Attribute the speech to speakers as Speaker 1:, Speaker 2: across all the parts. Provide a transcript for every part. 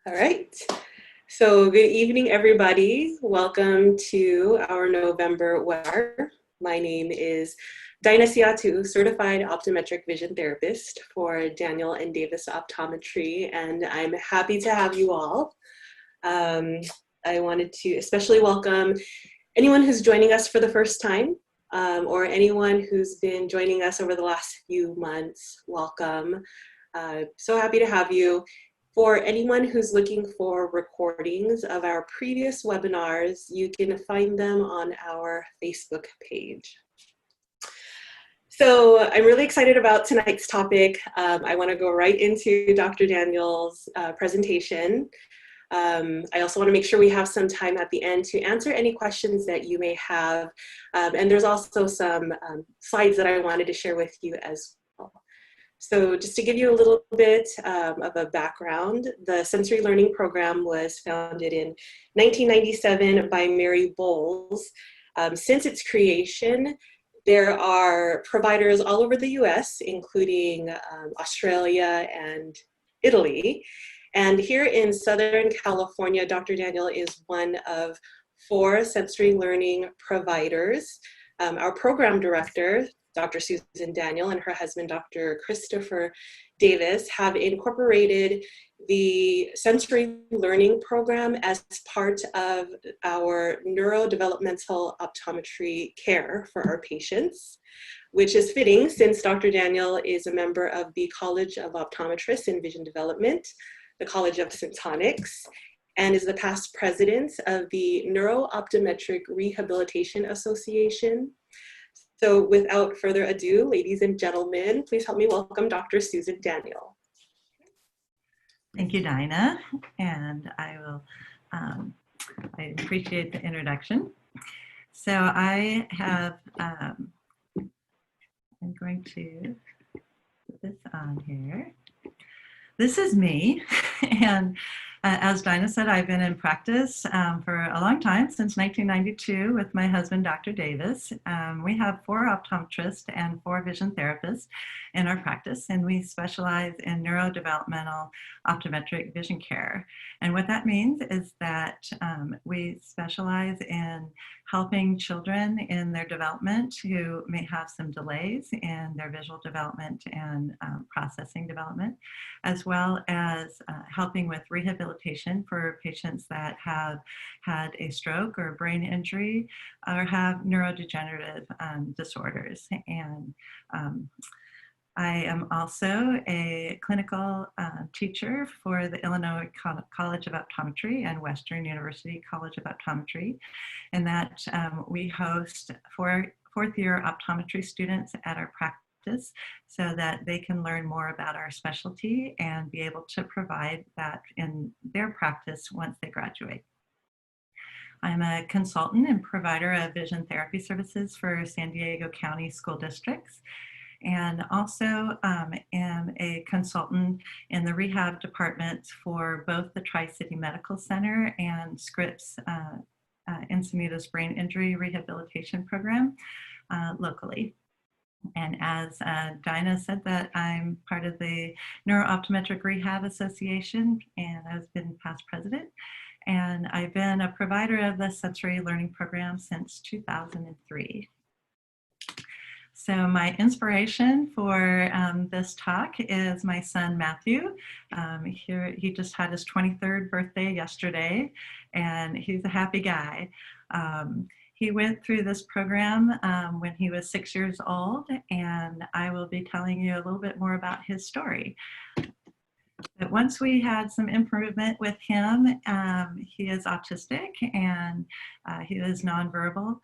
Speaker 1: All right. So good evening, everybody. Welcome to our November webinar. My name is Dinah Siatu, Certified Optometric Vision Therapist for Daniel and Davis Optometry, and I'm happy to have you all. I wanted to especially welcome anyone who's joining us for the first time, or anyone who's been joining us over the last few months. Welcome. So happy to have you. For anyone who's looking for recordings of our previous webinars, you can find them on our Facebook page. So I'm really excited about tonight's topic. I want to go right into Dr. Daniel's presentation. I also want to make sure we have some time at the end to answer any questions that you may have. And there's also some slides that I wanted to share with you as well. So just to give you a little bit of a background, the sensory learning program was founded in 1997 by Mary Bowles. Since its creation, there are providers all over the US, including Australia and Italy. And here in Southern California, Dr. Daniel is one of 4 sensory learning providers. Our program director, Dr. Susan Daniel, and her husband, Dr. Christopher Davis, have incorporated the sensory learning program as part of our neurodevelopmental optometry care for our patients, which is fitting since Dr. Daniel is a member of the College of Optometrists in Vision Development, the College of Photonics, and is the past president of the Neuro-Optometric Rehabilitation Association. So without further ado, ladies and gentlemen, please help me welcome Dr. Susan Daniel.
Speaker 2: Thank you, Dinah, and I appreciate the introduction. So I have, I'm going to put this on here. This is me, and as Dinah said, I've been in practice for a long time, since 1992, with my husband, Dr. Davis. We have 4 optometrists and 4 vision therapists in our practice, and we specialize in neurodevelopmental optometric vision care. And what that means is that we specialize in helping children in their development who may have some delays in their visual development and processing development, as well as helping with rehabilitation for patients that have had a stroke or brain injury or have neurodegenerative disorders. And I am also a clinical teacher for the Illinois College of Optometry and Western University College of Optometry, and that we host fourth-year optometry students at our practice so that they can learn more about our specialty and be able to provide that in their practice once they graduate. I'm a consultant and provider of vision therapy services for San Diego County school districts, and also am a consultant in the rehab departments for both the Tri-City Medical Center and Scripps Encinitas Brain Injury Rehabilitation Program locally. And as Dinah said, that I'm part of the Neuro-Optometric Rehab Association, and I've been past president. And I've been a provider of the sensory learning program since 2003. So my inspiration for this talk is my son, Matthew. He just had his 23rd birthday yesterday, and he's a happy guy. He went through this program when he was 6 years old, and I will be telling you a little bit more about his story. But once we had some improvement with him, he is autistic and he is nonverbal,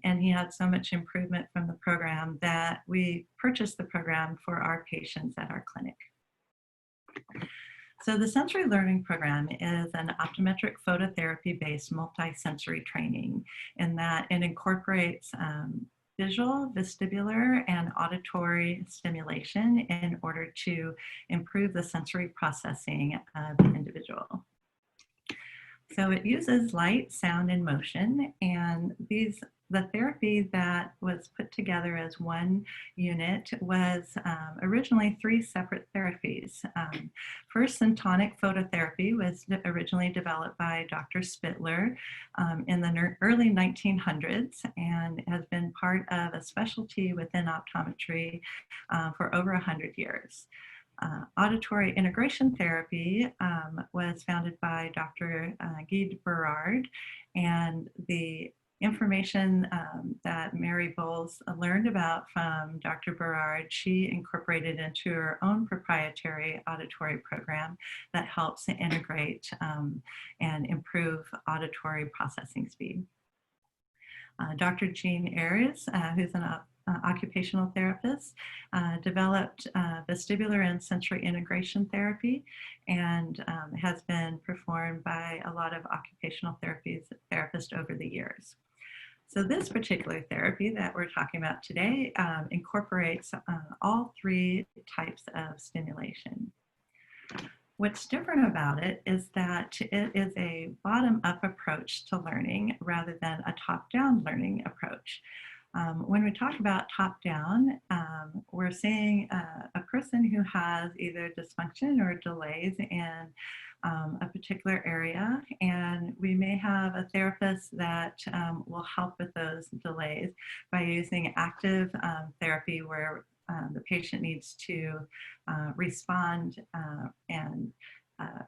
Speaker 2: and he had so much improvement from the program that we purchased the program for our patients at our clinic. So the sensory learning program is an optometric phototherapy-based multi-sensory training in that it incorporates visual, vestibular, and auditory stimulation in order to improve the sensory processing of the individual. So it uses light, sound, and motion, and these the therapy that was put together as one unit was originally 3 separate therapies. First, syntonic phototherapy was originally developed by Dr. Spittler in the early 1900s and has been part of a specialty within optometry for over 100 years. Auditory integration therapy was founded by Dr. Guy Berard, and the information that Mary Bowles learned about from Dr. Berard, she incorporated into her own proprietary auditory program that helps integrate and improve auditory processing speed. Dr. Jean Ayres, who's an occupational therapist, developed vestibular and sensory integration therapy, and has been performed by a lot of occupational therapists over the years. So this particular therapy that we're talking about today incorporates all 3 types of stimulation. What's different about it is that it is a bottom-up approach to learning rather than a top-down learning approach. When we talk about top-down, we're seeing a person who has either dysfunction or delays in a particular area, and we may have a therapist that will help with those delays by using active therapy where the patient needs to respond and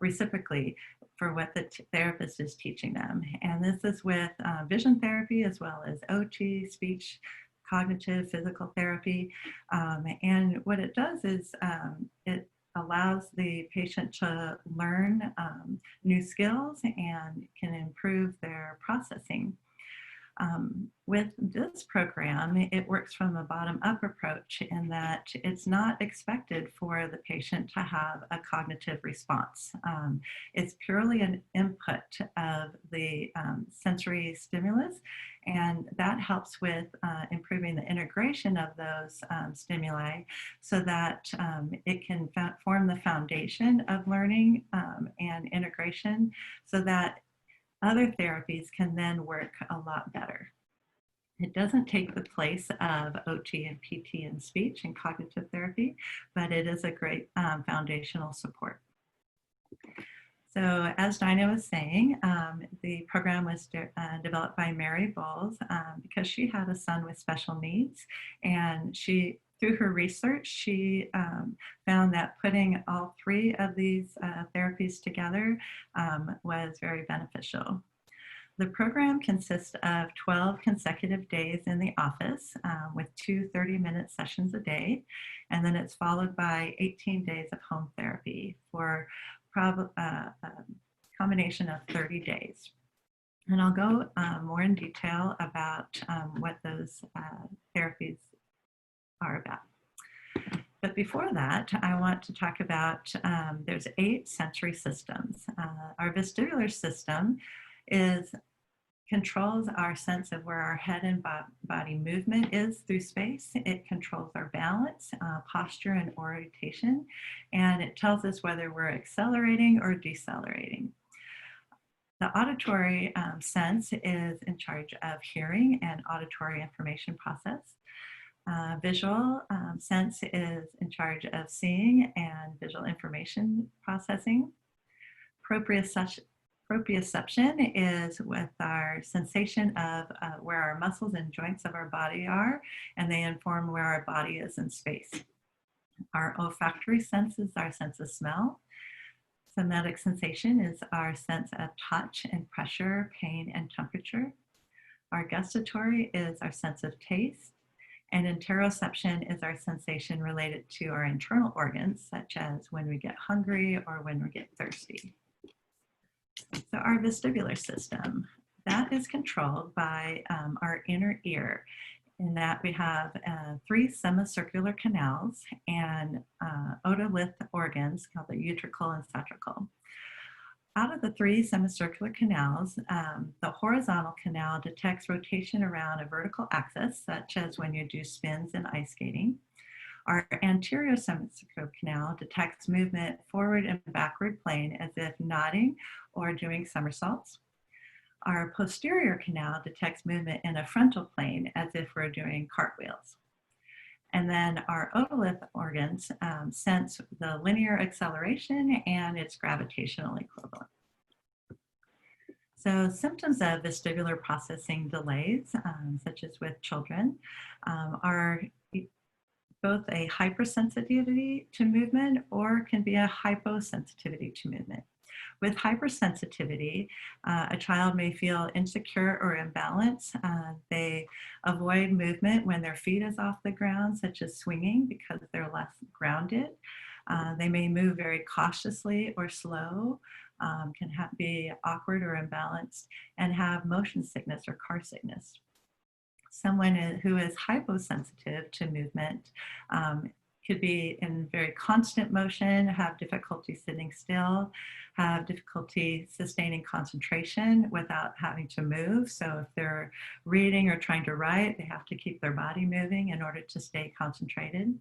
Speaker 2: reciprocally for what the therapist is teaching them. And this is with vision therapy as well as OT, speech, cognitive, physical therapy. And what it does is it allows the patient to learn new skills and can improve their processing. With this program, it works from a bottom-up approach in that it's not expected for the patient to have a cognitive response. It's purely an input of the sensory stimulus, and that helps with improving the integration of those stimuli so that it can form the foundation of learning and integration so that other therapies can then work a lot better. It doesn't take the place of OT and PT and speech and cognitive therapy, but it is a great foundational support. So as Dinah was saying, the program was developed by Mary Bowles because she had a son with special needs, and through her research, she found that putting all 3 of these therapies together was very beneficial. The program consists of 12 consecutive days in the office with 2 30-minute sessions a day, and then it's followed by 18 days of home therapy for a combination of 30 days. And I'll go more in detail about what those therapies are about. But before that, I want to talk about, there's 8 sensory systems. Our vestibular system controls our sense of where our head and body movement is through space. It controls our balance, posture, and orientation, and it tells us whether we're accelerating or decelerating. The auditory sense is in charge of hearing and auditory information process. Visual sense is in charge of seeing and visual information processing. Proprioception is with our sensation of where our muscles and joints of our body are, and they inform where our body is in space. Our olfactory sense is our sense of smell. Somatic sensation is our sense of touch and pressure, pain, and temperature. Our gustatory is our sense of taste. And interoception is our sensation related to our internal organs, such as when we get hungry or when we get thirsty. So our vestibular system, that is controlled by our inner ear, in that we have 3 semicircular canals and otolith organs called the utricle and centricle. Out of the 3 semicircular canals, the horizontal canal detects rotation around a vertical axis, such as when you do spins in ice skating. Our anterior semicircular canal detects movement forward and backward plane as if nodding or doing somersaults. Our posterior canal detects movement in a frontal plane as if we're doing cartwheels. And then our otolith organs sense the linear acceleration and its gravitational equivalent. So symptoms of vestibular processing delays, such as with children, are both a hypersensitivity to movement or can be a hyposensitivity to movement. With hypersensitivity, a child may feel insecure or imbalanced. They avoid movement when their feet is off the ground, such as swinging, because they're less grounded. They may move very cautiously or slow, can be awkward or imbalanced, and have motion sickness or car sickness. Someone who is hyposensitive to movement could be in very constant motion, have difficulty sitting still, have difficulty sustaining concentration without having to move. So if they're reading or trying to write, they have to keep their body moving in order to stay concentrated.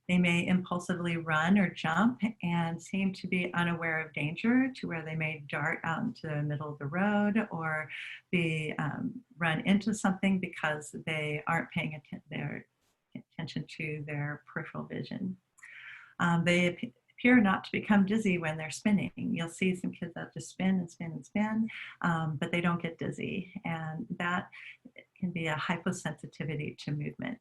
Speaker 2: They may impulsively run or jump and seem to be unaware of danger, to where they may dart out into the middle of the road or be run into something because they aren't paying their attention to their peripheral vision. They appear not to become dizzy when they're spinning. You'll see some kids that just spin and spin and spin, but they don't get dizzy. And that can be a hyposensitivity to movement.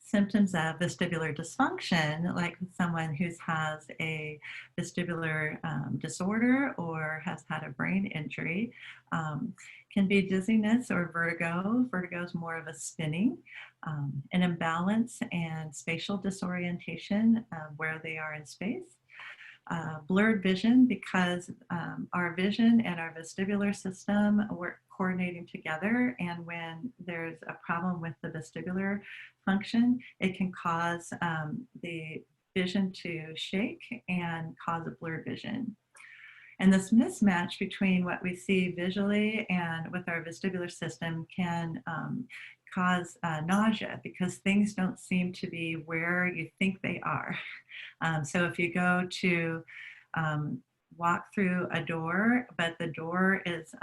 Speaker 2: Symptoms of vestibular dysfunction, like someone who has a vestibular disorder or has had a brain injury, can be dizziness or vertigo. Vertigo is more of a spinning, an imbalance and spatial disorientation where they are in space. Blurred vision, because our vision and our vestibular system work coordinating together, and when there's a problem with the vestibular function, it can cause the vision to shake and cause a blurred vision. And this mismatch between what we see visually and with our vestibular system can cause nausea, because things don't seem to be where you think they are. So if you go to walk through a door, but the door is,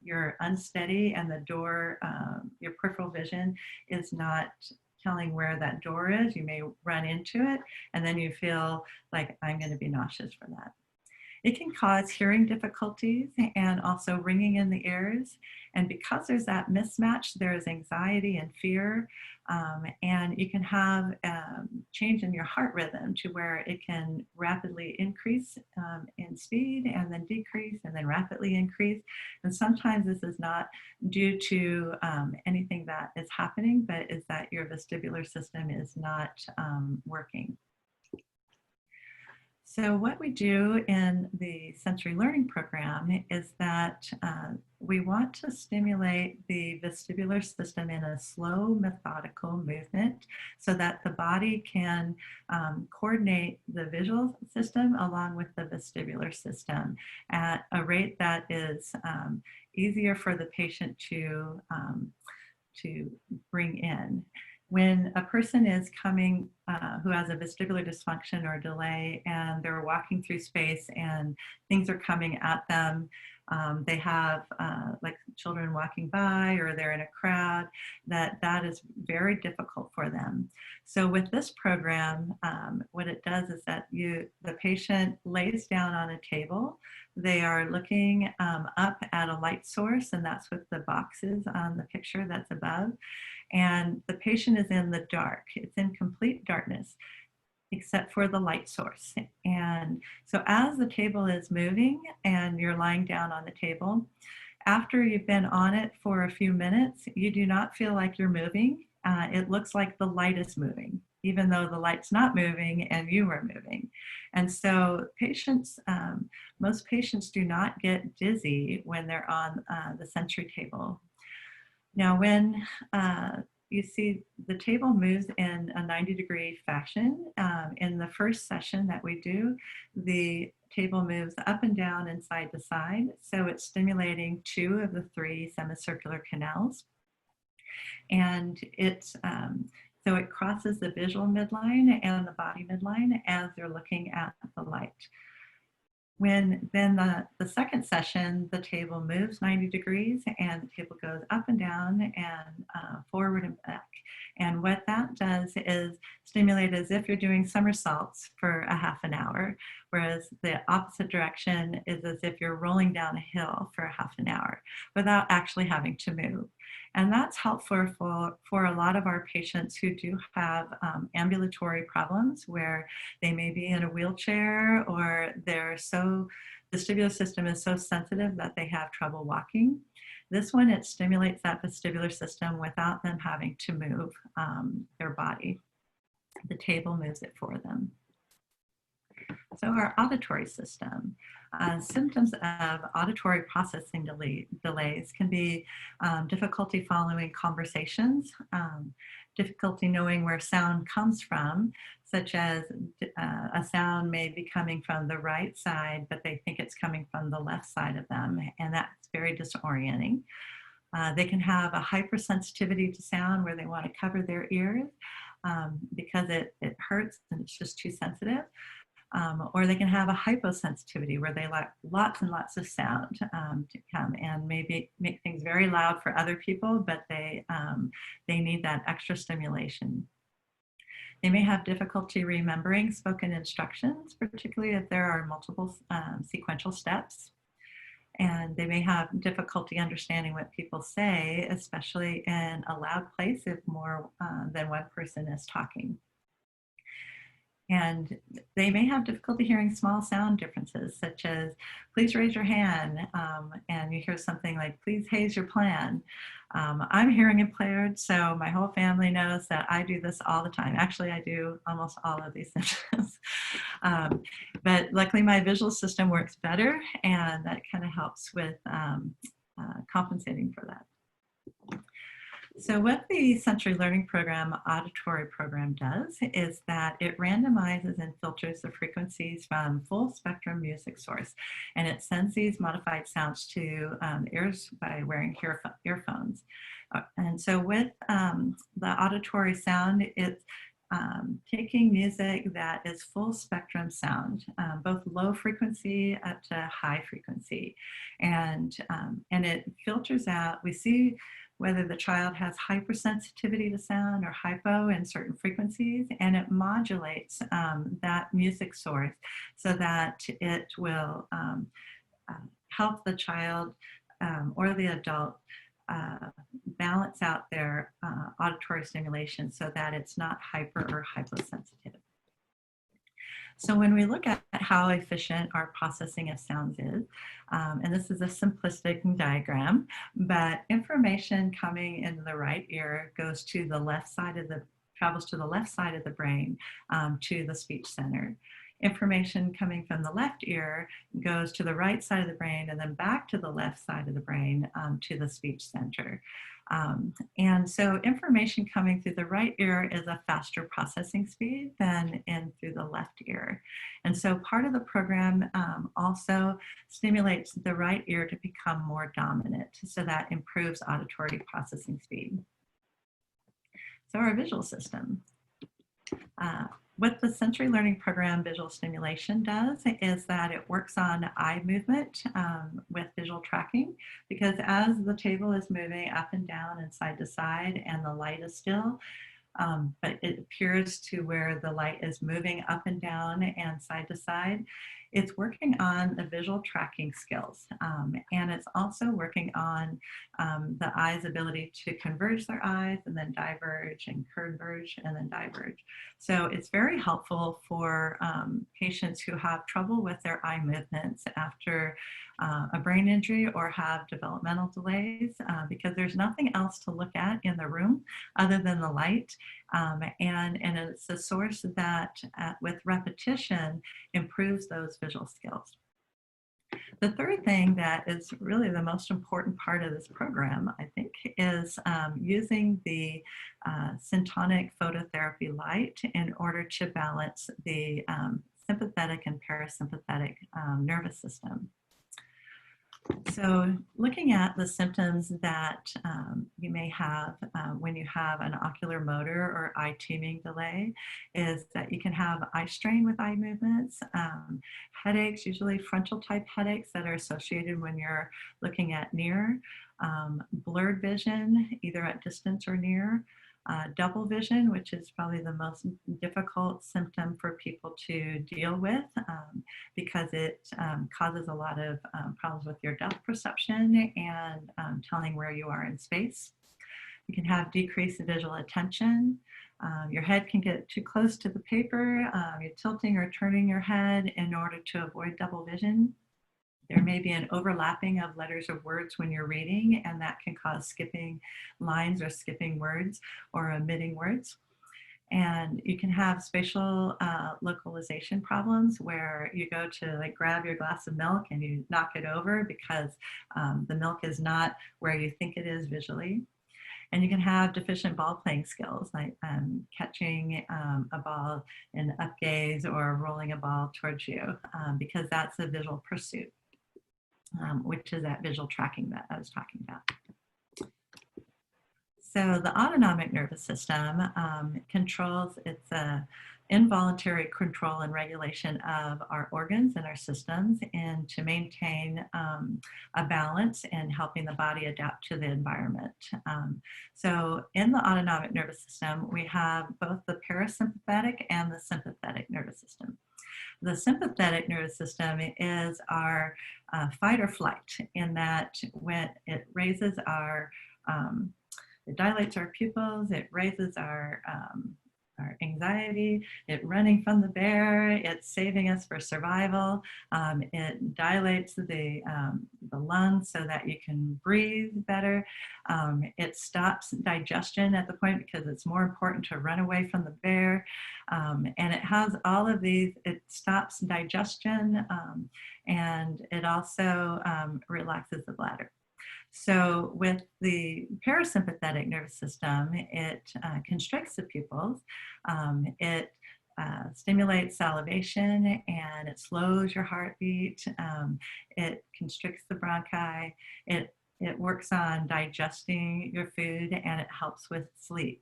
Speaker 2: you're unsteady, and the door, your peripheral vision is not telling where that door is, you may run into it, and then you feel like, I'm going to be nauseous for that. It can cause hearing difficulties and also ringing in the ears. And because there's that mismatch, there's anxiety and fear. And you can have change in your heart rhythm to where it can rapidly increase in speed and then decrease and then rapidly increase. And sometimes this is not due to anything that is happening, but is that your vestibular system is not working. So what we do in the sensory learning program is that we want to stimulate the vestibular system in a slow, methodical movement so that the body can coordinate the visual system along with the vestibular system at a rate that is easier for the patient to bring in. When a person is coming who has a vestibular dysfunction or delay, and they're walking through space and things are coming at them, they have like children walking by, or they're in a crowd, that is very difficult for them. So with this program, what it does is that the patient lays down on a table. They are looking up at a light source, and that's what the box is on the picture that's above. And the patient is in the dark. It's in complete darkness, except for the light source. And so as the table is moving and you're lying down on the table, after you've been on it for a few minutes, you do not feel like you're moving. It looks like the light is moving, even though the light's not moving and you are moving. And so patients, most patients do not get dizzy when they're on the sensory table. Now, when you see the table moves in a 90-degree fashion, in the first session that we do, the table moves up and down and side to side. So it's stimulating 2 of the 3 semicircular canals. And so it crosses the visual midline and the body midline as they're looking at the light. Then the second session, the table moves 90 degrees and the table goes up and down and forward and back. And what that does is stimulate as if you're doing somersaults for a half an hour, whereas the opposite direction is as if you're rolling down a hill for a half an hour without actually having to move. And that's helpful for a lot of our patients who do have ambulatory problems where they may be in a wheelchair or the vestibular system is so sensitive that they have trouble walking. This one, it stimulates that vestibular system without them having to move their body. The table moves it for them. So our auditory system. Symptoms of auditory processing delays can be difficulty following conversations, difficulty knowing where sound comes from, such as a sound may be coming from the right side, but they think it's coming from the left side of them, and that's very disorienting. They can have a hypersensitivity to sound where they want to cover their ears because it hurts and it's just too sensitive. Or they can have a hyposensitivity where they like lots and lots of sound to come and maybe make things very loud for other people, but they need that extra stimulation. They may have difficulty remembering spoken instructions, particularly if there are multiple sequential steps. And they may have difficulty understanding what people say, especially in a loud place if more than one person is talking. And they may have difficulty hearing small sound differences, such as, please raise your hand, and you hear something like, please haze your plan. I'm hearing impaired, so my whole family knows that I do this all the time. Actually, I do almost all of these symptoms. But luckily, my visual system works better, and that kind of helps with compensating for that. So what the sensory learning program, auditory program does is that it randomizes and filters the frequencies from full spectrum music source. And it sends these modified sounds to ears by wearing earphones. And so with the auditory sound, it's taking music that is full spectrum sound, both low frequency up to high frequency. And it filters out, we see whether the child has hypersensitivity to sound or hypo in certain frequencies, and it modulates that music source so that it will help the child or the adult balance out their auditory stimulation so that it's not hyper or hyposensitive. So when we look at how efficient our processing of sounds is, and this is a simplistic diagram, but information coming into the right ear goes to the left side of travels to the left side of the brain to the speech center. Information coming from the left ear goes to the right side of the brain and then back to the left side of the brain to the speech center. And so information coming through the right ear is a faster processing speed than in through the left ear. And so part of the program also stimulates the right ear to become more dominant, so that improves auditory processing speed. So our visual system. What the sensory learning program visual stimulation does is that it works on eye movement with visual tracking, because as the table is moving up and down and side to side and the light is still, but it appears to where the light is moving up and down and side to side, it's working on the visual tracking skills. And it's also working on the eye's ability to converge their eyes and then diverge and converge and then diverge. So it's very helpful for patients who have trouble with their eye movements after a brain injury or have developmental delays, because there's nothing else to look at in the room other than the light. And it's a source that with repetition improves those visual skills. The third thing that is really the most important part of this program, I think, is using the syntonic phototherapy light in order to balance the sympathetic and parasympathetic nervous system. So looking at the symptoms that you may have when you have an ocular motor or eye teaming delay is that you can have eye strain with eye movements, headaches, usually frontal type headaches that are associated when you're looking at near, blurred vision, either at distance or near, double vision, which is probably the most difficult symptom for people to deal with because it causes a lot of problems with your depth perception and telling where you are in space. You can have decreased visual attention. Your head can get too close to the paper. You're tilting or turning your head in order to avoid double vision. There may be an overlapping of letters or words when you're reading, and that can cause skipping lines or skipping words or omitting words. And you can have spatial localization problems where you go to like grab your glass of milk and you knock it over because the milk is not where you think it is visually. And you can have deficient ball playing skills, like catching a ball in up gaze or rolling a ball towards you, because that's a visual pursuit, which is that visual tracking that I was talking about. So the autonomic nervous system controls, it's a involuntary control and regulation of our organs and our systems and to maintain a balance and helping the body adapt to the environment. So in the autonomic nervous system, we have both the parasympathetic and the sympathetic nervous system. The sympathetic nervous system is our fight or flight, in that when it raises our it dilates our pupils, it raises our anxiety, it's running from the bear, it's saving us for survival, it dilates the lungs so that you can breathe better, it stops digestion at the point because it's more important to run away from the bear, and it has all of these, it stops digestion, and it also relaxes the bladder. So with the parasympathetic nervous system, it constricts the pupils, it stimulates salivation, and it slows your heartbeat, it constricts the bronchi, it works on digesting your food, and it helps with sleep.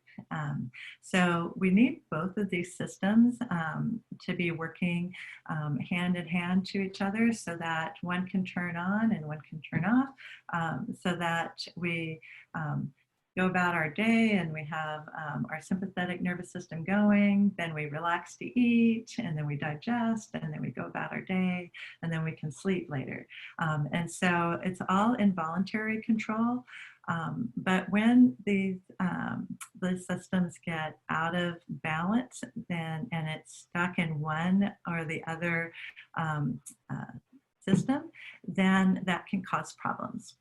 Speaker 2: So we need both of these systems to be working hand in hand to each other so that one can turn on and one can turn off, so that we go about our day and we have our sympathetic nervous system going, then we relax to eat, and then we digest, and then we go about our day, and then we can sleep later. And so it's all involuntary control. But when these systems get out of balance, then and it's stuck in one or the other system, then that can cause problems.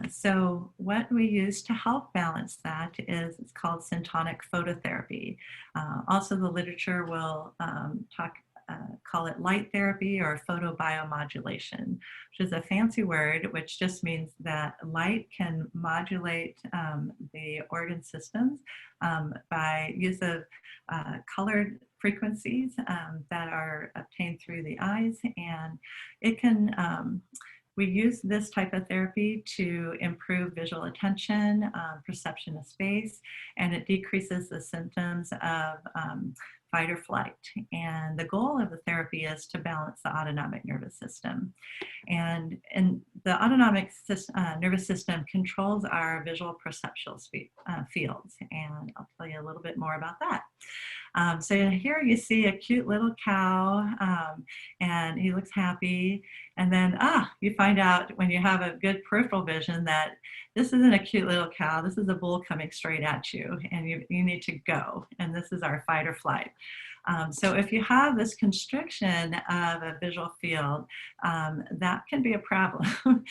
Speaker 2: So what we use to help balance that is, it's called syntonic phototherapy. Also, the literature will call it light therapy or photobiomodulation, which is a fancy word, which just means that light can modulate the organ systems by use of colored frequencies that are obtained through the eyes, and it can we use this type of therapy to improve visual attention, perception of space, and it decreases the symptoms of fight or flight. And the goal of the therapy is to balance the autonomic nervous system. And the autonomic nervous system controls our visual perceptual fields. And I'll tell you a little bit more about that. So here you see a cute little cow, and he looks happy. And then, you find out when you have a good peripheral vision that this isn't a cute little cow. This is a bull coming straight at you, and you need to go. And this is our fight or flight. So if you have this constriction of a visual field, that can be a problem.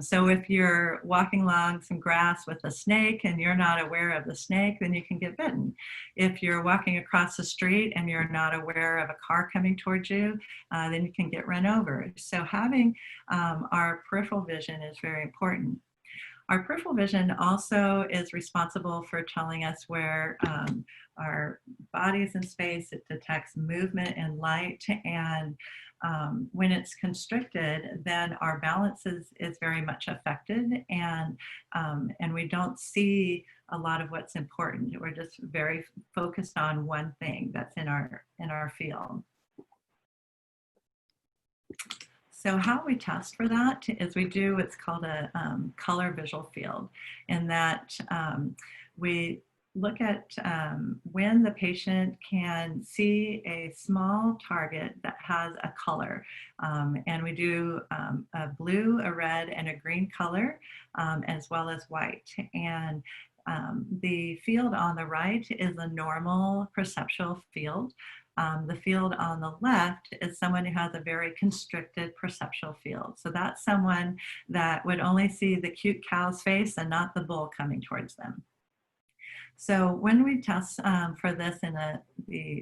Speaker 2: So if you're walking along some grass with a snake and you're not aware of the snake, then you can get bitten. If you're walking across the street and you're not aware of a car coming towards you, then you can get run over. So having our peripheral vision is very important. Our peripheral vision also is responsible for telling us where our body is in space. It detects movement and light, and When it's constricted, then our balance is very much affected, and we don't see a lot of what's important. We're just very focused on one thing that's in our field. So how we test for that is we do what's called a color visual field, in that we look at when the patient can see a small target that has a color. And we do a blue, a red, and a green color, as well as white. And the field on the right is a normal perceptual field. The field on the left is someone who has a very constricted perceptual field. So that's someone that would only see the cute cow's face and not the bull coming towards them. So when we test for this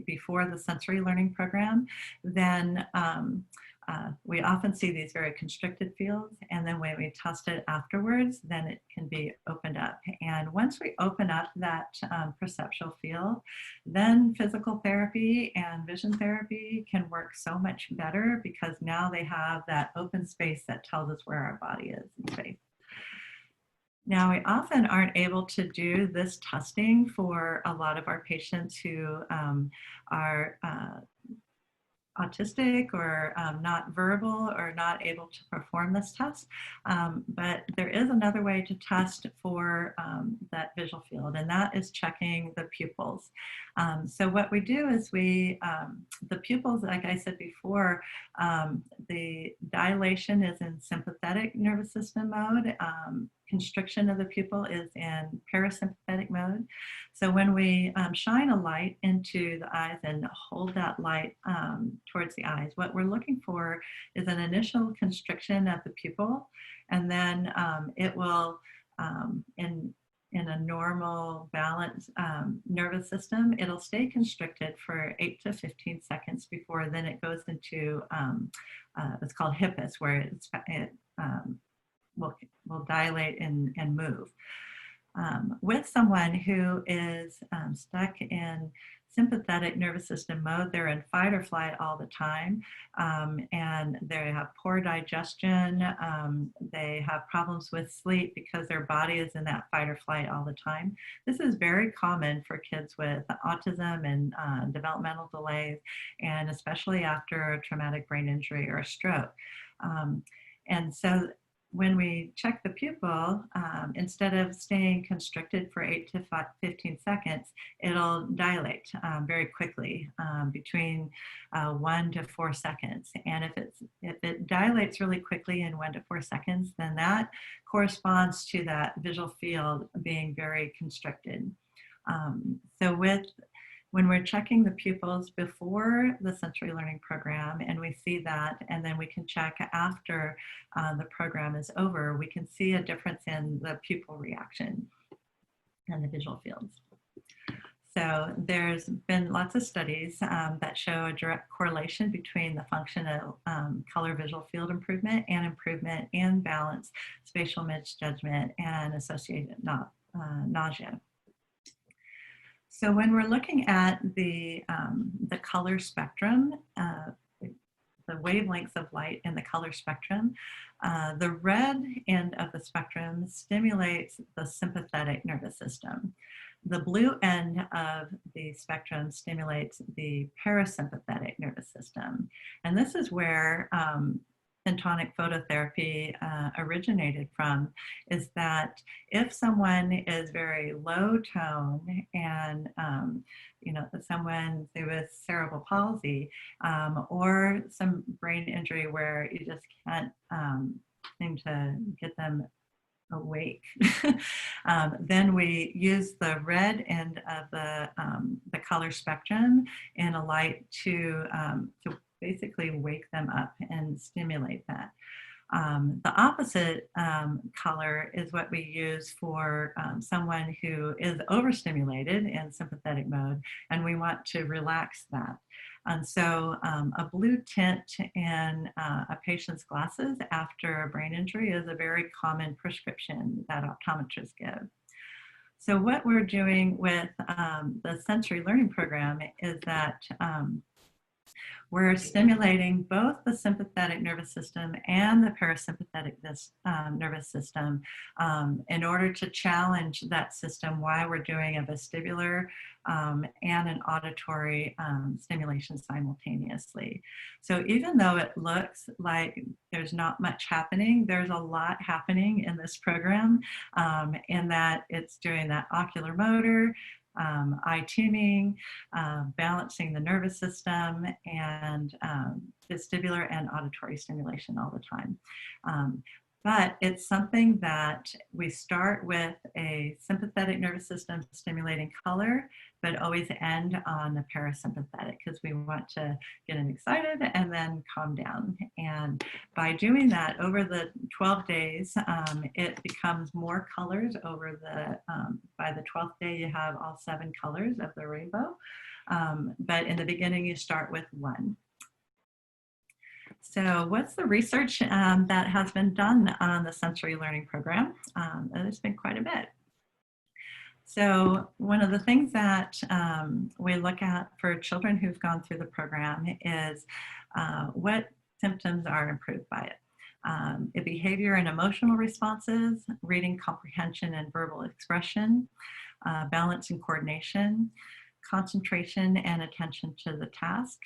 Speaker 2: before the sensory learning program, then we often see these very constricted fields, and then when we test it afterwards, then it can be opened up. And once we open up that perceptual field, then physical therapy and vision therapy can work so much better, because now they have that open space that tells us where our body is in space. Now, we often aren't able to do this testing for a lot of our patients who are autistic or not verbal or not able to perform this test. But there is another way to test for that visual field, and that is checking the pupils. So what we do is the pupils, like I said before, the dilation is in sympathetic nervous system mode. Constriction of the pupil is in parasympathetic mode. So when we shine a light into the eyes and hold that light towards the eyes, what we're looking for is an initial constriction of the pupil, and then it will, in a normal balanced nervous system, it'll stay constricted for 8 to 15 seconds before then it goes into it's called hippus, where it will dilate and move. With someone who is stuck in sympathetic nervous system mode, they're in fight or flight all the time, and they have poor digestion. They have problems with sleep because their body is in that fight or flight all the time. This is very common for kids with autism and developmental delays, and especially after a traumatic brain injury or a stroke. And so when we check the pupil, instead of staying constricted for 8 to 15 seconds, it'll dilate very quickly, between 1 to 4 seconds. And if it dilates really quickly in 1 to 4 seconds, then that corresponds to that visual field being very constricted. So when we're checking the pupils before the sensory learning program and we see that, and then we can check after the program is over, we can see a difference in the pupil reaction and the visual fields. So there's been lots of studies that show a direct correlation between the functional color visual field improvement and improvement in balance, spatial misjudgment, and associated nausea. So when we're looking at the color spectrum, the wavelengths of light in the color spectrum, the red end of the spectrum stimulates the sympathetic nervous system. The blue end of the spectrum stimulates the parasympathetic nervous system. And this is where photonic phototherapy originated from, is that if someone is very low tone and someone with cerebral palsy or some brain injury where you just can't seem to get them awake, then we use the red end of the color spectrum in a light to basically wake them up and stimulate that. The opposite color is what we use for someone who is overstimulated in sympathetic mode, and we want to relax that. And so a blue tint in a patient's glasses after a brain injury is a very common prescription that optometrists give. So what we're doing with the sensory learning program is that We're stimulating both the sympathetic nervous system and the parasympathetic nervous system in order to challenge that system while we're doing a vestibular and an auditory stimulation simultaneously. So even though it looks like there's not much happening, there's a lot happening in this program in that it's doing that ocular motor, eye tuning, balancing the nervous system, and vestibular and auditory stimulation all the time. But it's something that we start with a sympathetic nervous system stimulating color, but always end on the parasympathetic because we want to get them excited and then calm down. And by doing that over the 12 days, it becomes more colors over the, by the 12th day, you have all 7 colors of the rainbow. But in the beginning, you start with 1. So what's the research that has been done on the sensory learning program? There's been quite a bit. So one of the things that we look at for children who've gone through the program is what symptoms are improved by it. Behavior and emotional responses, reading comprehension and verbal expression, balance and coordination, concentration and attention to the task,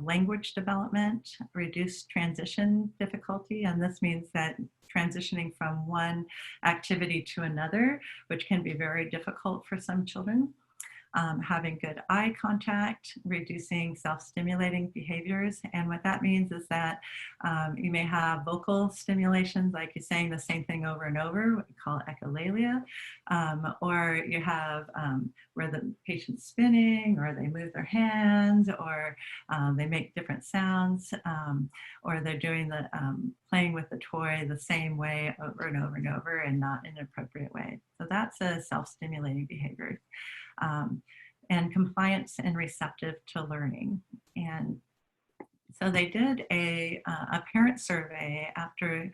Speaker 2: language development, reduced transition difficulty, and this means that transitioning from one activity to another, which can be very difficult for some children. Having good eye contact, reducing self-stimulating behaviors. And what that means is that you may have vocal stimulations, like you're saying the same thing over and over, what we call echolalia, or you have where the patient's spinning, or they move their hands, or they make different sounds, or they're doing the playing with the toy the same way over and over and over and not in an appropriate way. So that's a self-stimulating behavior. And compliance and receptive to learning. And so they did a parent survey after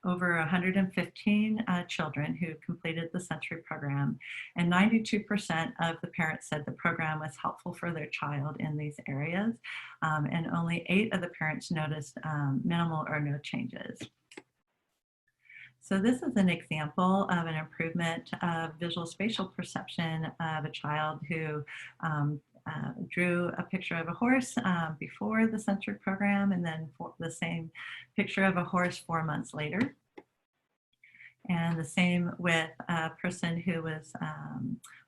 Speaker 2: over 115 children who completed the sensory program, and 92% of the parents said the program was helpful for their child in these areas, and only 8 of the parents noticed minimal or no changes. So this is an example of an improvement of visual spatial perception of a child who drew a picture of a horse before the sensory program, and then the same picture of a horse 4 months later. And the same with a person who was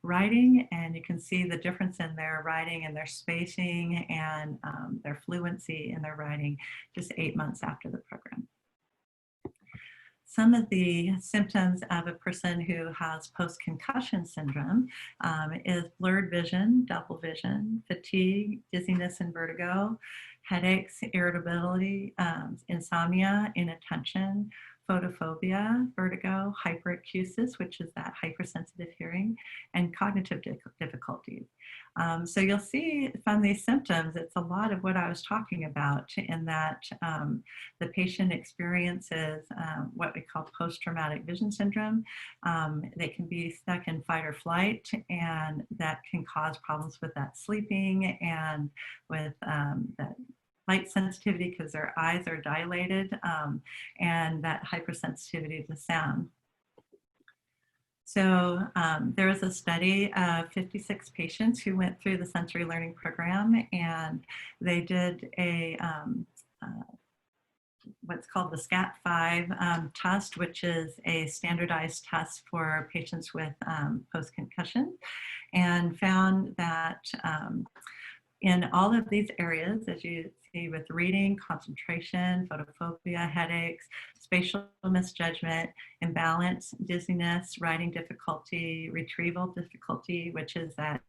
Speaker 2: writing, and you can see the difference in their writing and their spacing and their fluency in their writing just 8 months after the program. Some of the symptoms of a person who has post-concussion syndrome is blurred vision, double vision, fatigue, dizziness and vertigo, headaches, irritability, insomnia, inattention, photophobia, vertigo, hyperacusis, which is that hypersensitive hearing, and cognitive difficulties. So you'll see from these symptoms, it's a lot of what I was talking about, in that the patient experiences what we call post-traumatic vision syndrome. They can be stuck in fight or flight, and that can cause problems with that sleeping and with that light sensitivity because their eyes are dilated, and that hypersensitivity to sound. So there was a study of 56 patients who went through the sensory learning program, and they did a what's called the SCAT-5 test, which is a standardized test for patients with post-concussion, and found that in all of these areas, as you see with reading, concentration, photophobia, headaches, spatial misjudgment, imbalance, dizziness, writing difficulty, retrieval difficulty, which is that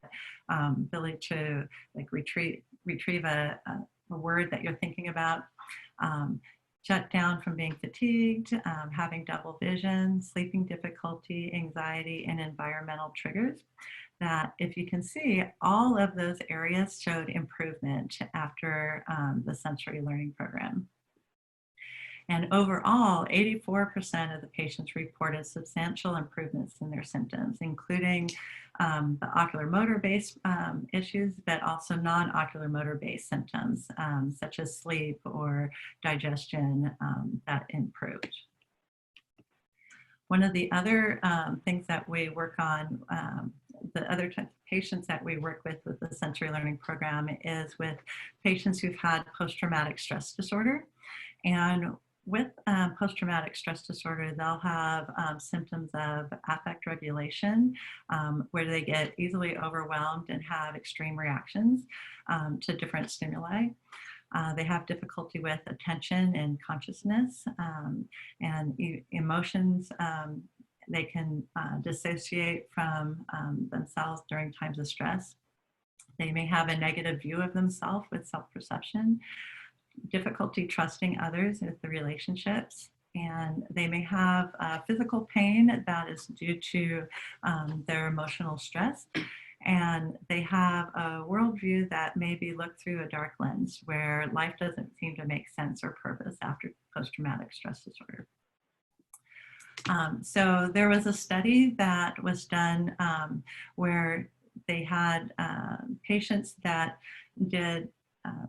Speaker 2: ability to like retrieve a word that you're thinking about, shut down from being fatigued, having double vision, sleeping difficulty, anxiety, and environmental triggers. That if you can see, all of those areas showed improvement after the sensory learning program. And overall, 84% of the patients reported substantial improvements in their symptoms, including the ocular motor-based issues, but also non-ocular motor-based symptoms, such as sleep or digestion, that improved. One of the other things that we work on, the other type of patients that we work with the sensory learning program is with patients who've had post-traumatic stress disorder. And with post-traumatic stress disorder, they'll have symptoms of affect regulation, where they get easily overwhelmed and have extreme reactions to different stimuli. They have difficulty with attention and consciousness, and emotions. They can dissociate from themselves during times of stress. They may have a negative view of themselves with self-perception, difficulty trusting others with the relationships, and they may have physical pain that is due to their emotional stress. And they have a worldview that may be looked through a dark lens, where life doesn't seem to make sense or purpose after post-traumatic stress disorder. So there was a study that was done where they had patients that did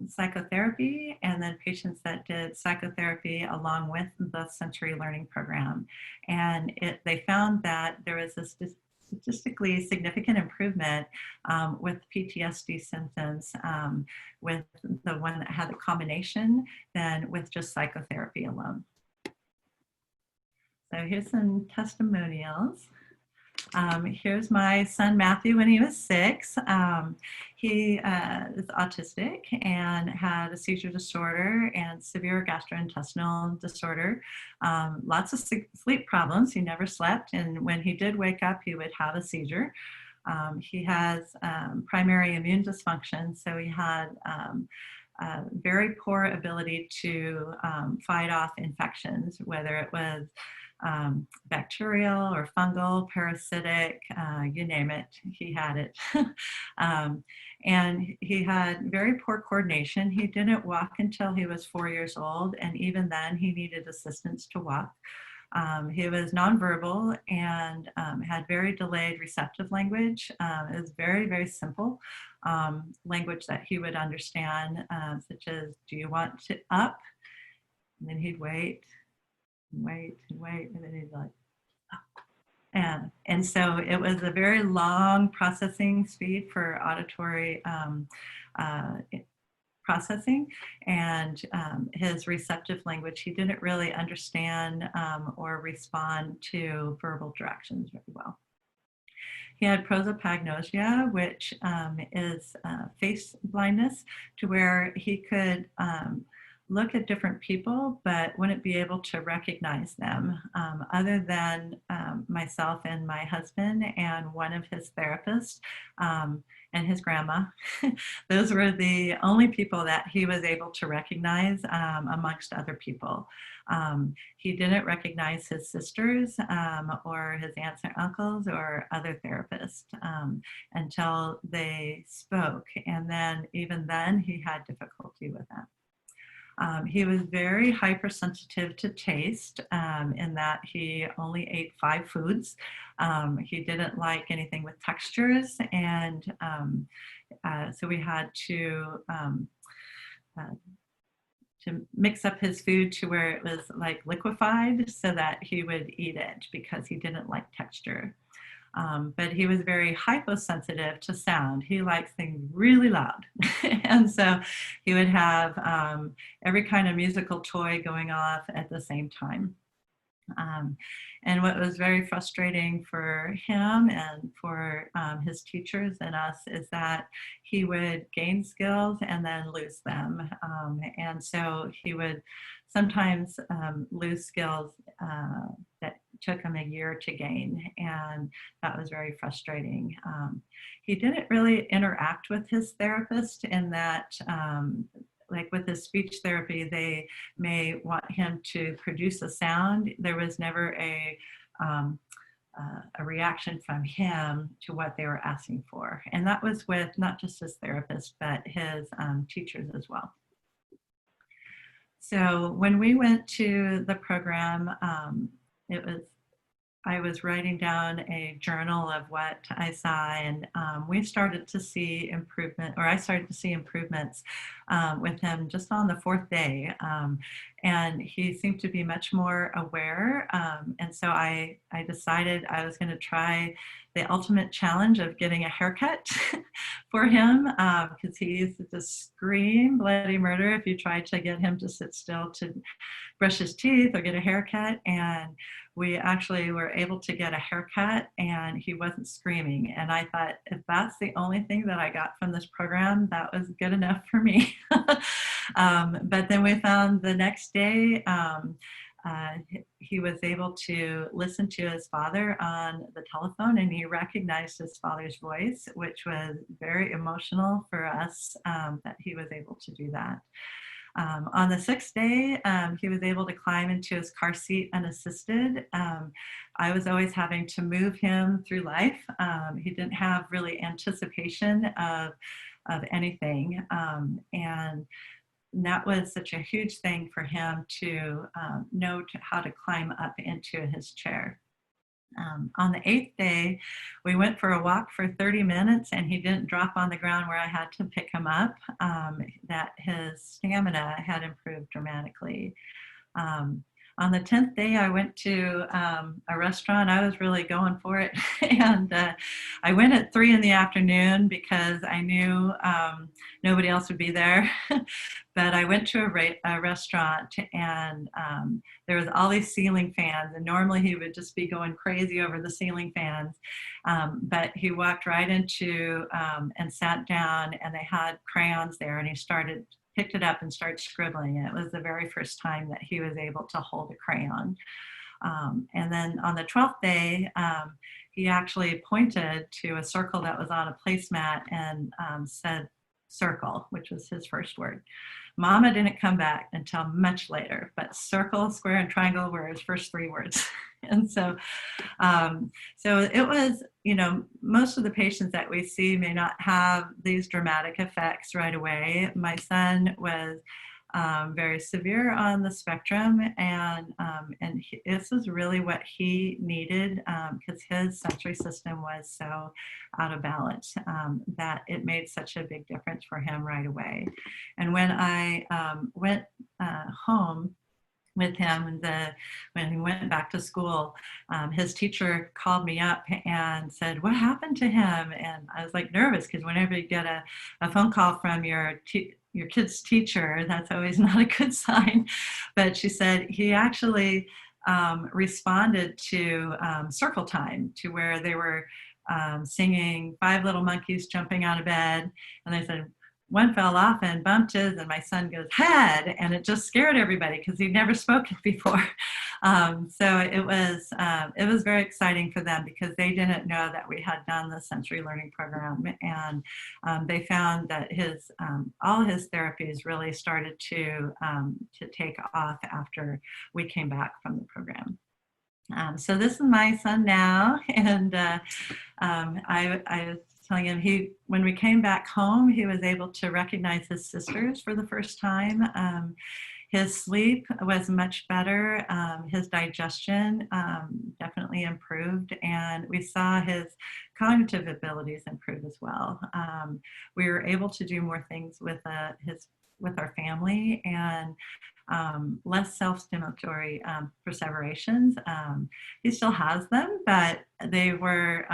Speaker 2: psychotherapy, and then patients that did psychotherapy along with the sensory learning program. And they found that there was a statistically significant improvement with PTSD symptoms with the one that had a combination than with just psychotherapy alone. So here's some testimonials. Here's my son Matthew when he was 6. He is autistic and had a seizure disorder and severe gastrointestinal disorder. Lots of sleep problems. He never slept, and when he did wake up, he would have a seizure. He has primary immune dysfunction, so he had very poor ability to fight off infections, whether it was bacterial or fungal, parasitic, you name it, he had it. And he had very poor coordination. He didn't walk until he was 4 years old, and even then he needed assistance to walk. He was nonverbal and had very delayed receptive language. It was very, very simple language that he would understand, such as, do you want to up? And then he'd wait and wait and wait, and then he'd like, oh. And so it was a very long processing speed for auditory processing, and his receptive language, he didn't really understand or respond to verbal directions very well. He had prosopagnosia, which is face blindness, to where he could look at different people, but wouldn't be able to recognize them, other than myself and my husband and one of his therapists and his grandma. Those were the only people that he was able to recognize amongst other people. He didn't recognize his sisters or his aunts and uncles or other therapists until they spoke. And then even then he had difficulty with that. He was very hypersensitive to taste in that he only ate 5 foods. He didn't like anything with textures, and so we had to mix up his food to where it was like liquefied so that he would eat it, because he didn't like texture. But he was very hyposensitive to sound. He likes things really loud. And so he would have every kind of musical toy going off at the same time. And what was very frustrating for him and for his teachers and us is that he would gain skills and then lose them. And so he would sometimes lose skills that took him a year to gain, and that was very frustrating. He didn't really interact with his therapist in that, like with his speech therapy, they may want him to produce a sound. There was never a reaction from him to what they were asking for. And that was with not just his therapist, but his teachers as well. So when we went to the program, I was writing down a journal of what I saw, and we started to see improvement, or I started to see improvements with him just on the fourth day. And he seemed to be much more aware. And so I decided I was going to try the ultimate challenge of getting a haircut for him, because he used to just scream bloody murder if you tried to get him to sit still to brush his teeth or get a haircut. And we actually were able to get a haircut and he wasn't screaming. And I thought, if that's the only thing that I got from this program, that was good enough for me. But then we found the next day, he was able to listen to his father on the telephone, and he recognized his father's voice, which was very emotional for us, that he was able to do that. On the sixth day, he was able to climb into his car seat unassisted. I was always having to move him through life. He didn't have really anticipation of anything. And that was such a huge thing for him to know how to climb up into his chair. On the eighth day, we went for a walk for 30 minutes and he didn't drop on the ground where I had to pick him up. That his stamina had improved dramatically. On the 10th day, I went to a restaurant. I was really going for it. And I went at 3 in the afternoon because I knew nobody else would be there. But I went to a restaurant, and there was all these ceiling fans. And normally he would just be going crazy over the ceiling fans. But he walked right into and sat down, and they had crayons there, and he picked it up and started scribbling. And it was the very first time that he was able to hold a crayon. And then on the 12th day, he actually pointed to a circle that was on a placemat and said circle, which was his first word. Mama didn't come back until much later, but circle, square, and triangle were his first 3 words. And so it was, most of the patients that we see may not have these dramatic effects right away. My son was very severe on the spectrum, and this is really what he needed, because his sensory system was so out of balance, that it made such a big difference for him right away. And when I went home with him, and when he went back to school, his teacher called me up and said, "What happened to him?" And I was like nervous, because whenever you get a phone call from your kid's teacher, that's always not a good sign. But she said he actually responded to circle time, to where they were singing Five Little Monkeys Jumping Out of Bed, and they said, one fell off and bumped his, and my son goes, head, and it just scared everybody because he'd never spoken before. So it was very exciting for them, because they didn't know that we had done the sensory learning program, and they found that all his therapies really started to take off after we came back from the program. So this is my son now, and I was telling him, when we came back home, he was able to recognize his sisters for the first time. His sleep was much better. His digestion definitely improved, and we saw his cognitive abilities improve as well. We were able to do more things with our family, and less self-stimulatory perseverations. He still has them, but they were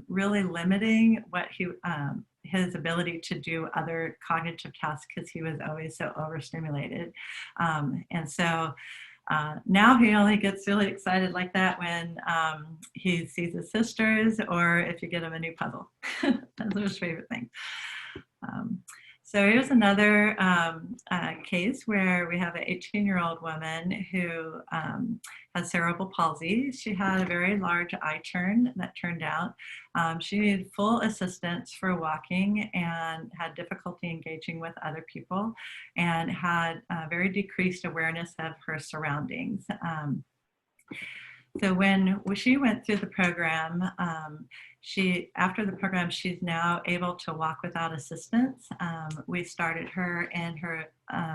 Speaker 2: really limiting his ability to do other cognitive tasks, because he was always so overstimulated. And so now he only gets really excited like that when he sees his sisters, or if you get him a new puzzle. That's his favorite thing. So here's another case where we have an 18-year-old woman who has cerebral palsy. She had a very large eye turn that turned out. She needed full assistance for walking, and had difficulty engaging with other people, and had very decreased awareness of her surroundings. So when she went through the program, after the program, she's now able to walk without assistance. We started her in her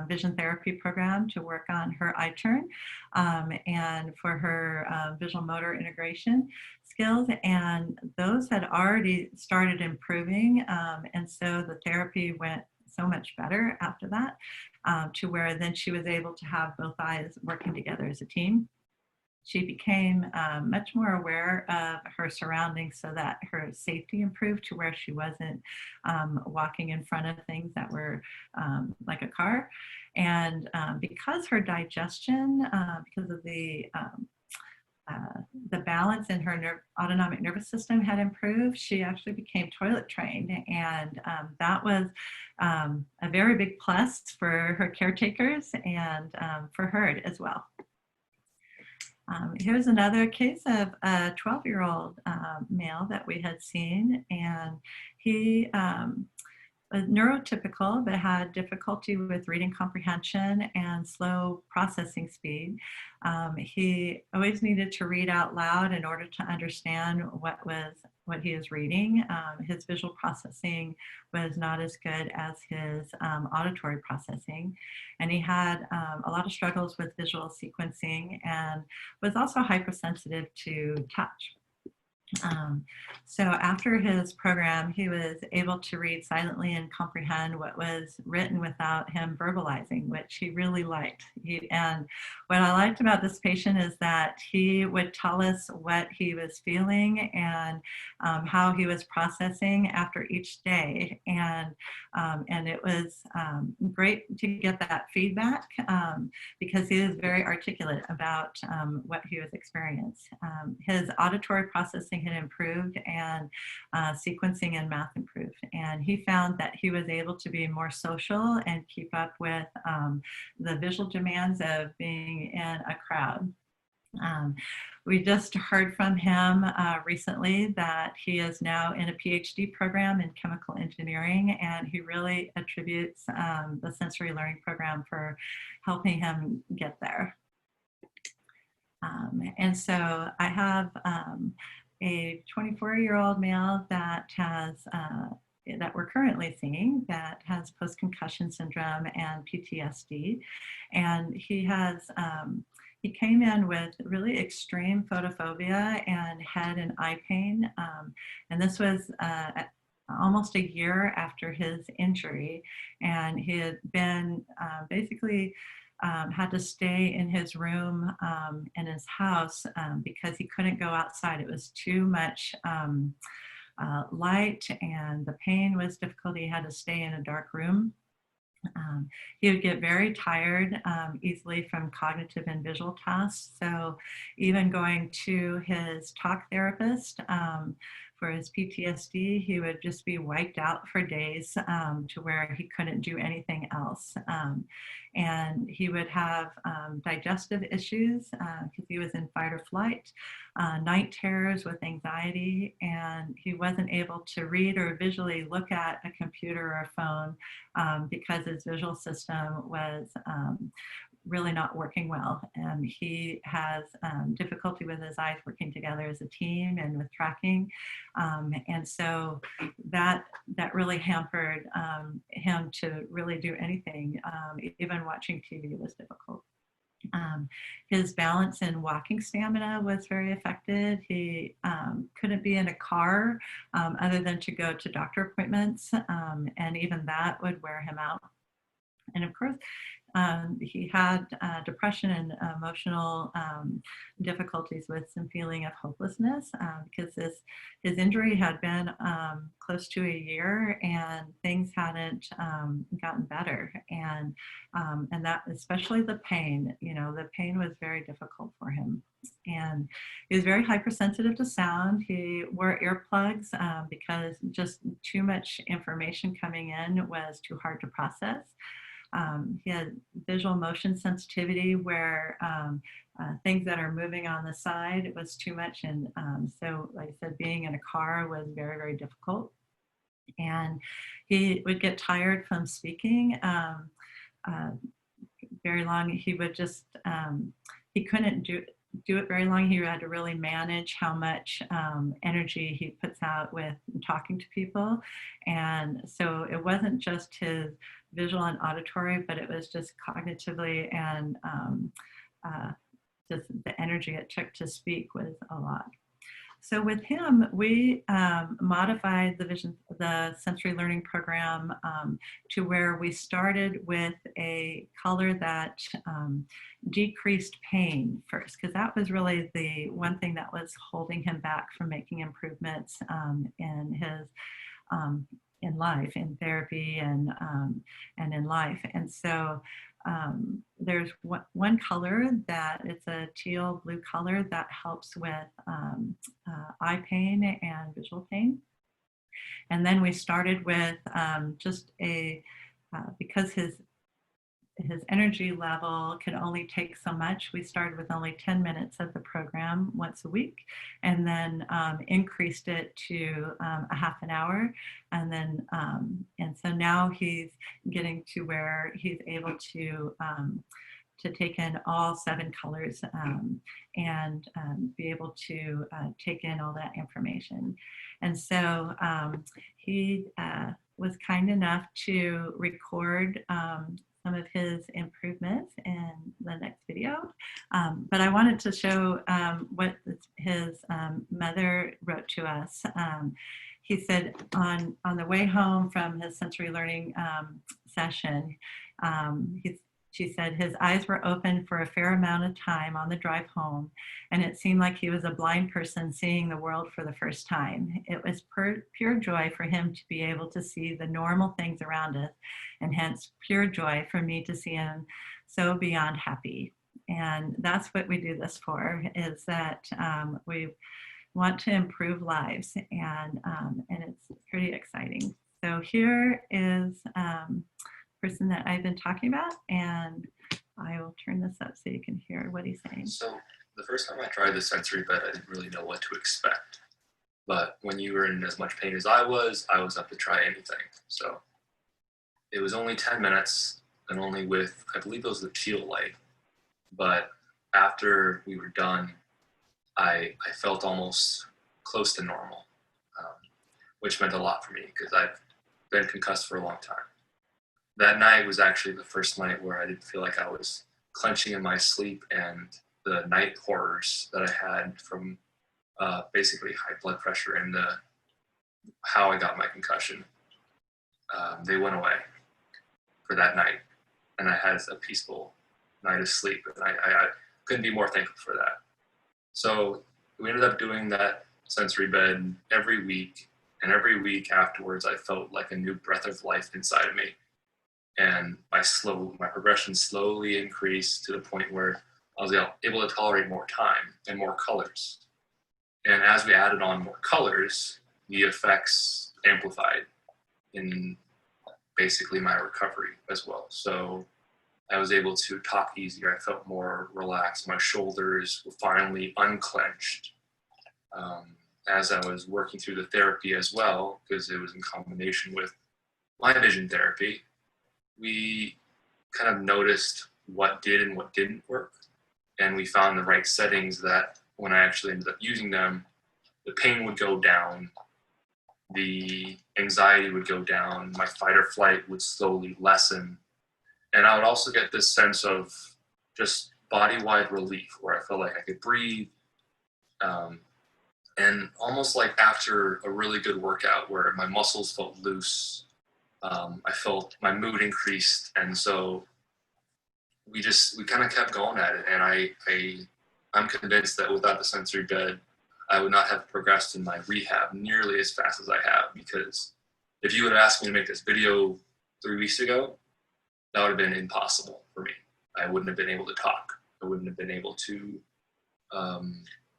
Speaker 2: vision therapy program to work on her eye turn and for her visual motor integration skills. And those had already started improving. And so the therapy went so much better after that, to where then she was able to have both eyes working together as a team. She became much more aware of her surroundings so that her safety improved to where she wasn't walking in front of things that were like a car. And because her digestion, because of the balance in her autonomic nervous system had improved, she actually became toilet trained. And that was a very big plus for her caretakers and for her as well. Here's another case of a 12-year-old male that we had seen, and he was neurotypical but had difficulty with reading comprehension and slow processing speed. He always needed to read out loud in order to understand what he was reading. His visual processing was not as good as his auditory processing. And he had a lot of struggles with visual sequencing and was also hypersensitive to touch. So after his program, he was able to read silently and comprehend what was written without him verbalizing, which he really liked. And what I liked about this patient is that he would tell us what he was feeling and how he was processing after each day. And it was great to get that feedback because he is very articulate about what he was experiencing. His auditory processing had improved and sequencing and math improved. And he found that he was able to be more social and keep up with the visual demands of being in a crowd. We just heard from him recently that he is now in a PhD program in chemical engineering, and he really attributes the sensory learning program for helping him get there. And so I have a 24-year-old male that has that we're currently seeing that has post-concussion syndrome and PTSD, and he came in with really extreme photophobia and head and eye pain, and this was almost a year after his injury, and he had been basically had to stay in his room in his house because he couldn't go outside. It was too much light, and the pain was difficult. He had to stay in a dark room. He would get very tired easily from cognitive and visual tasks. So even going to his talk therapist for his PTSD, he would just be wiped out for days to where he couldn't do anything else. And he would have digestive issues because he was in fight or flight, night terrors with anxiety, and he wasn't able to read or visually look at a computer or a phone because his visual system was really not working well. And he has difficulty with his eyes working together as a team and with tracking. And so that really hampered him to really do anything. Even watching TV was difficult. His balance and walking stamina was very affected. He couldn't be in a car other than to go to doctor appointments, and even that would wear him out. And of course, he had depression and emotional difficulties with some feeling of hopelessness because his injury had been close to a year and things hadn't gotten better. And that, especially the pain, the pain was very difficult for him. And he was very hypersensitive to sound. He wore earplugs because just too much information coming in was too hard to process. He had visual motion sensitivity where things that are moving on the side, it was too much. And so, like I said, being in a car was very, very difficult. And he would get tired from speaking very long. He would just, he couldn't do it very long. He had to really manage how much energy he puts out with talking to people. And so it wasn't just his visual and auditory, but it was just cognitively and just the energy it took to speak was a lot. So with him, we modified the sensory learning program to where we started with a color that decreased pain first, because that was really the one thing that was holding him back from making improvements in his in life, in therapy, and in life. And so there's one color that it's a teal blue color that helps with eye pain and visual pain. And then we started with just because his energy level could only take so much, we started with only 10 minutes of the program once a week, and then increased it to a half an hour. And then, and so now he's getting to where he's able to take in all 7 colors and be able to take in all that information. And so he was kind enough to record some of his improvements in the next video. But I wanted to show what his mother wrote to us. He said on the way home from his sensory learning session, she said his eyes were open for a fair amount of time on the drive home, and it seemed like he was a blind person seeing the world for the first time. It was pure joy for him to be able to see the normal things around us, and hence pure joy for me to see him so beyond happy. And that's what we do this for, is that we want to improve lives, and it's pretty exciting. So here is person that I've been talking about, and I will turn this up so you can hear what he's saying.
Speaker 3: So the first time I tried the sensory bed, I didn't really know what to expect. But when you were in as much pain as I was up to try anything. So it was only 10 minutes and only with, I believe it was the teal light. But after we were done, I felt almost close to normal, which meant a lot for me because I've been concussed for a long time. That night was actually the first night where I didn't feel like I was clenching in my sleep, and the night horrors that I had from basically high blood pressure and how I got my concussion, they went away for that night, and I had a peaceful night of sleep, and I couldn't be more thankful for that. So we ended up doing that sensory bed every week, and every week afterwards I felt like a new breath of life inside of me. And my progression slowly increased to the point where I was able to tolerate more time and more colors. And as we added on more colors, the effects amplified in basically my recovery as well. So I was able to talk easier. I felt more relaxed. My shoulders were finally unclenched. As I was working through the therapy as well, because it was in combination with my vision therapy, we kind of noticed what did and what didn't work. And we found the right settings that when I actually ended up using them, the pain would go down, the anxiety would go down, my fight or flight would slowly lessen. And I would also get this sense of just body-wide relief where I felt like I could breathe. And almost like after a really good workout where my muscles felt loose, I felt my mood increased, and so we kind of kept going at it. And I'm convinced that without the sensory bed, I would not have progressed in my rehab nearly as fast as I have. Because if you would have asked me to make this video 3 weeks ago, that would have been impossible for me. I wouldn't have been able to talk. I wouldn't have been able to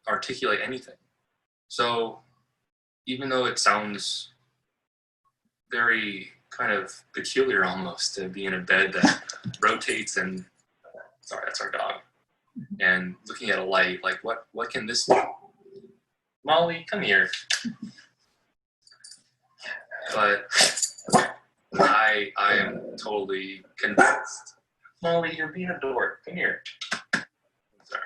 Speaker 3: articulate anything. So even though it sounds very kind of peculiar almost to be in a bed that rotates and, sorry, that's our dog, and looking at a light, like what can this do? Molly, come here. But I am totally convinced. Molly, you're being a dork. Come here. Sorry.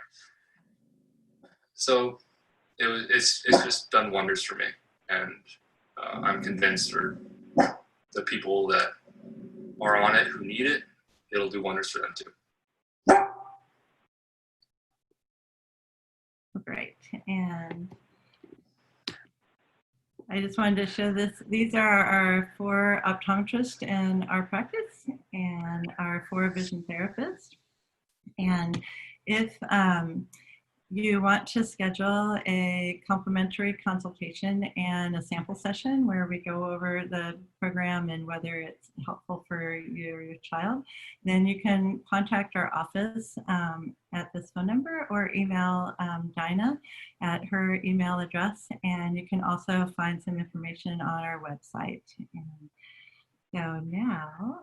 Speaker 3: So it's just done wonders for me, and I'm convinced for the people that are on it who need it, it'll do wonders for them too.
Speaker 2: Great. And I just wanted to show this. These are our 4 optometrists in our practice and our 4 vision therapists. And if you want to schedule a complimentary consultation and a sample session where we go over the program and whether it's helpful for you or your child, then you can contact our office at this phone number or email Dinah at her email address. And you can also find some information on our website. And so now